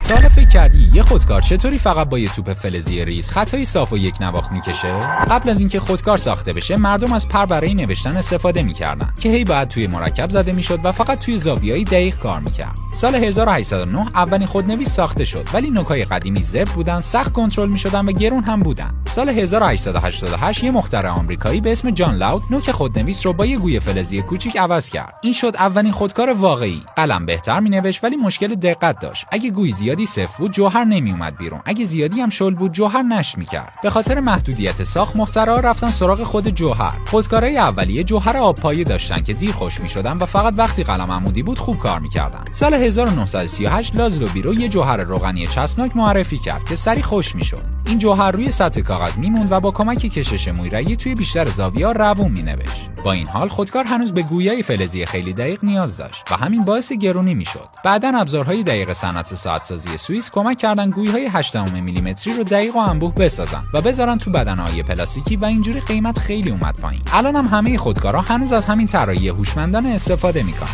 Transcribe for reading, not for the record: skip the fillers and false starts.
تا حالا فکر کردی یه خودکار چطوری فقط با یه توپ فلزی ریز خطای صاف و یک نواخت میکشه؟ قبل از اینکه خودکار ساخته بشه مردم از پر برای نوشتن استفاده میکردن که هی بعد توی مرکب زده میشد و فقط توی زاویه‌ای دقیق کار میکرد. سال 1809 اولین خودنویس ساخته شد، ولی نوک‌های قدیمی زبر بودن، سخت کنترل میشدن و گرون هم بودن. سال 1888 یه مخترع آمریکایی به اسم جان لاود نوک خودنویس رو با یه گوی فلزی کوچیک عوض کرد. این شد اولین خودکار واقعی. قلم بهتر مینوشت ولی مشکل دقت داشت. اگه گوی زیادی صفر بود جوهر نمیومد بیرون، اگه زیادی هم شل بود جوهر نشت میکرد. به خاطر محدودیت ساخت مخترعا رفتن سراغ خود جوهر. خودکارهای اولیه جوهر آبپایه داشتن که دیر خوش میشدن و فقط وقتی قلم عمودی بود خوب کار میکردن. سال 1938 لازلو بیرو یه جوهر روغنی چسبناک معرفی کرد که سریع خوش میشد. این جوهر روی سطح کاغذ میموند و با کمک کشش مویرگی توی بیشتر زاویه‌ها روون مینوشت. با این حال خودکار هنوز به گویای فلزی خیلی دقیق نیاز داشت و همین باعث گرونی میشد. بعداً ابزارهای دقیق صنعت ساعت‌سازی سوئیس کمک کردن گوی‌های 8 میلیمتری رو دقیق و انبوه بسازن و بذارن تو بدنه‌های پلاستیکی و اینجوری قیمت خیلی اومد پایین. الان هم همه خودکارها هنوز از همین طراحی هوشمندانه استفاده میکنن.